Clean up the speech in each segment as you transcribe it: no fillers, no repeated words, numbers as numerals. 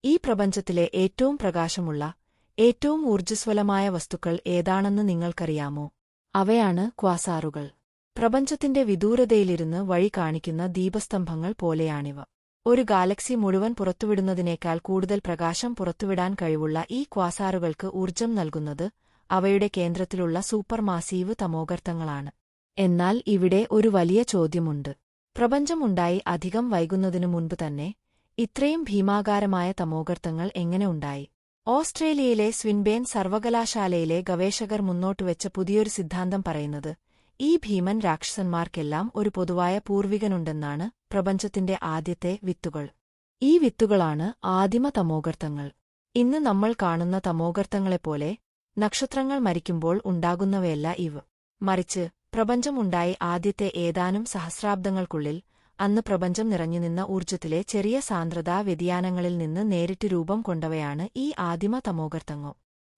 ഈ പ്രപഞ്ചത്തിലെ ഏറ്റവും പ്രകാശമുള്ള, ഏറ്റവും ഊർജ്ജസ്വലമായ വസ്തുക്കൾ ഏതാണെന്ന് നിങ്ങൾക്കറിയാമോ? അവയാണ് ക്വാസാറുകൾ. പ്രപഞ്ചത്തിന്റെ വിദൂരതയിലിരുന്ന് വഴി കാണിക്കുന്ന ദീപസ്തംഭങ്ങൾ പോലെയാണിവ. ഒരു ഗാലക്സി മുഴുവൻ പുറത്തുവിടുന്നതിനേക്കാൾ കൂടുതൽ പ്രകാശം പുറത്തുവിടാൻ കഴിവുള്ള ഈ ക്വാസാറുകൾക്ക് ഊർജ്ജം നൽകുന്നത് അവയുടെ കേന്ദ്രത്തിലുള്ള സൂപ്പർമാസീവ് തമോഗർത്തങ്ങളാണ്. എന്നാൽ ഇവിടെ ഒരു വലിയ ചോദ്യമുണ്ട്. പ്രപഞ്ചം ഉണ്ടായി അധികം വൈകുന്നതിനു മുൻപ് തന്നെ ഇത്രയും ഭീമാകാരമായ തമോഗർത്തങ്ങൾ എങ്ങനെ ഉണ്ടായി? ഓസ്ട്രേലിയയിലെ സ്വിൻബേൺ സർവകലാശാലയിലെ ഗവേഷകർ മുന്നോട്ടുവെച്ച പുതിയൊരു സിദ്ധാന്തം പറയുന്നത് ഈ ഭീമൻ രാക്ഷസന്മാർക്കെല്ലാം ഒരു പൊതുവായ പൂർവികനുണ്ടെന്നാണ്. പ്രപഞ്ചത്തിന്റെ ആദ്യത്തെ വിത്തുകൾ. ഈ വിത്തുകളാണ് ആദിമ തമോഗർത്തങ്ങൾ. ഇന്ന് നമ്മൾ കാണുന്ന തമോഗർത്തങ്ങളെപ്പോലെ നക്ഷത്രങ്ങൾ മരിക്കുമ്പോൾ ഉണ്ടാകുന്നവയല്ല ഇവ. മറിച്ച് പ്രപഞ്ചം ഉണ്ടായി ആദ്യത്തെ ഏതാനും സഹസ്രാബ്ദങ്ങൾക്കുള്ളിൽ അന്ന് പ്രപഞ്ചം നിറഞ്ഞുനിന്ന ഊർജ്ജത്തിലെ ചെറിയ സാന്ദ്രതാ വ്യതിയാനങ്ങളിൽ നിന്ന് നേരിട്ട് രൂപം കൊണ്ടവയാണ് ഈ ആദിമ തമോഗർത്തങ്ങൾ.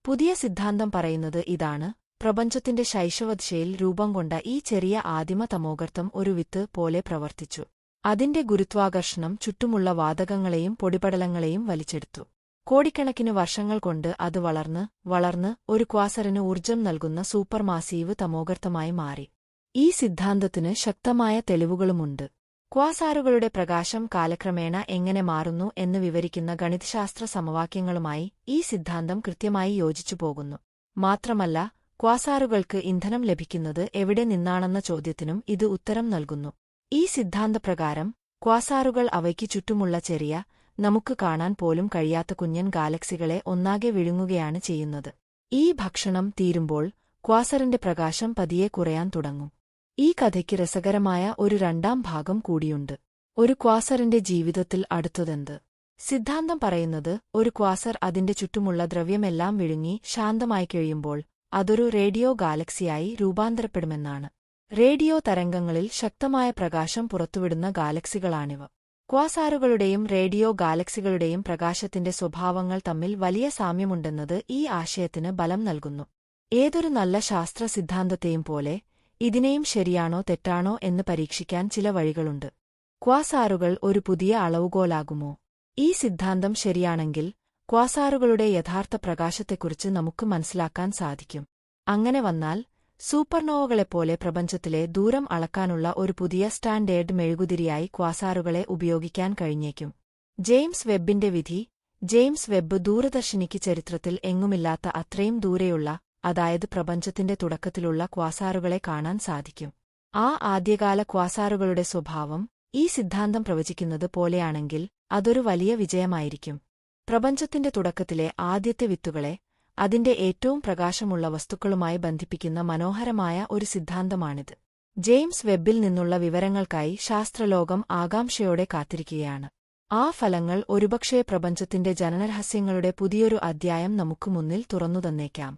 പുതിയ സിദ്ധാന്തം പറയുന്നത് ഇതാണ്: പ്രപഞ്ചത്തിന്റെ ശൈശവദശയിൽ രൂപം കൊണ്ട ഈ ചെറിയ ആദിമ തമോഗർത്തം ഒരു വിത്ത് പോലെ പ്രവർത്തിച്ചു. അതിന്റെ ഗുരുത്വാകർഷണം ചുറ്റുമുള്ള വാതകങ്ങളെയും പൊടിപടലങ്ങളെയും വലിച്ചെടുത്തു. കോടിക്കണക്കിന് വർഷങ്ങൾ കൊണ്ട് അത് വളർന്ന് ഒരു ക്വാസറിന് ഊർജ്ജം നൽകുന്ന സൂപ്പർമാസീവ് തമോഗർത്തമായി മാറി. ഈ സിദ്ധാന്തത്തിന് ശക്തമായ തെളിവുകളുമുണ്ട്. ക്വാസാറുകളുടെ പ്രകാശം കാലക്രമേണ എങ്ങനെ മാറുന്നു എന്ന് വിവരിക്കുന്ന ഗണിതശാസ്ത്ര സമവാക്യങ്ങളുമായി ഈ സിദ്ധാന്തം കൃത്യമായി യോജിച്ചുപോകുന്നു. മാത്രമല്ല, ക്വാസാറുകൾക്ക് ഇന്ധനം ലഭിക്കുന്നത് എവിടെ നിന്നാണെന്ന ചോദ്യത്തിനും ഇത് ഉത്തരം നൽകുന്നു. ഈ സിദ്ധാന്തപ്രകാരം ക്വാസാറുകൾ അവയ്ക്ക് ചുറ്റുമുള്ള ചെറിയ, നമുക്ക് കാണാൻ പോലും കഴിയാത്ത കുഞ്ഞൻ ഗാലക്സികളെ ഒന്നാകെ വിഴുങ്ങുകയാണ് ചെയ്യുന്നത്. ഈ ഭക്ഷണം തീരുമ്പോൾ ക്വാസറിന്റെ പ്രകാശം പതിയെ കുറയാൻ തുടങ്ങും. ഈ കഥയ്ക്ക് രസകരമായ ഒരു രണ്ടാം ഭാഗം കൂടിയുണ്ട്. ഒരു ക്വാസറിന്റെ ജീവിതത്തിൽ അടുത്തതെന്ത്? സിദ്ധാന്തം പറയുന്നത് ഒരു ക്വാസർ അതിന്റെ ചുറ്റുമുള്ള ദ്രവ്യമെല്ലാം വിഴുങ്ങി ശാന്തമായി കഴിയുമ്പോൾ അതൊരു റേഡിയോ ഗാലക്സിയായി രൂപാന്തരപ്പെടുമെന്നാണ്. റേഡിയോ തരംഗങ്ങളിൽ ശക്തമായ പ്രകാശം പുറത്തുവിടുന്ന ഗാലക്സികളാണിവ. ക്വാസാറുകളുടെയും റേഡിയോ ഗാലക്സികളുടെയും പ്രകാശത്തിന്റെ സ്വഭാവങ്ങൾ തമ്മിൽ വലിയ സാമ്യമുണ്ടെന്നത് ഈ ആശയത്തിന് ബലം നൽകുന്നു. ഏതൊരു നല്ല ശാസ്ത്ര സിദ്ധാന്തത്തെയും പോലെ ഇതിനെയും ശരിയാണോ തെറ്റാണോ എന്ന് പരീക്ഷിക്കാൻ ചില വഴികളുണ്ട്. ക്വാസാറുകൾ ഒരു പുതിയ അളവുകോലാകുമോ? ഈ സിദ്ധാന്തം ശരിയാണെങ്കിൽ ക്വാസാറുകളുടെ യഥാർത്ഥ പ്രകാശത്തെക്കുറിച്ച് നമുക്ക് മനസ്സിലാക്കാൻ സാധിക്കും. അങ്ങനെ വന്നാൽ സൂപ്പർനോവകളെപ്പോലെ പ്രപഞ്ചത്തിലെ ദൂരം അളക്കാനുള്ള ഒരു പുതിയ സ്റ്റാൻഡേർഡ് മെഴുകുതിരിയായി ക്വാസാറുകളെ ഉപയോഗിക്കാൻ കഴിഞ്ഞേക്കും. ജെയിംസ് വെബിന്റെ വിധി. ജെയിംസ് വെബ് ദൂരദർശിനിക്ക് ചരിത്രത്തിൽ എങ്ങുമില്ലാത്ത അത്രയും ദൂരെയുള്ള, അതായത് പ്രപഞ്ചത്തിന്റെ തുടക്കത്തിലുള്ള ക്വാസാറുകളെ കാണാൻ സാധിക്കും. ആ ആദ്യകാല ക്വാസാറുകളുടെ സ്വഭാവം ഈ സിദ്ധാന്തം പ്രവചിക്കുന്നത് പോലെയാണെങ്കിൽ അതൊരു വലിയ വിജയമായിരിക്കും. പ്രപഞ്ചത്തിന്റെ തുടക്കത്തിലെ ആദ്യത്തെ വിത്തുകളെ അതിന്റെ ഏറ്റവും പ്രകാശമുള്ള വസ്തുക്കളുമായി ബന്ധിപ്പിക്കുന്ന മനോഹരമായ ഒരു സിദ്ധാന്തമാണിത്. ജെയിംസ് വെബിൽ നിന്നുള്ള വിവരങ്ങൾക്കായി ശാസ്ത്രലോകം ആകാംക്ഷയോടെ കാത്തിരിക്കുകയാണ്. ആ ഫലങ്ങൾ ഒരുപക്ഷേ പ്രപഞ്ചത്തിന്റെ ജനനരഹസ്യങ്ങളുടെ പുതിയൊരു അധ്യായം നമുക്ക് മുന്നിൽ തുറന്നുതന്നേക്കാം.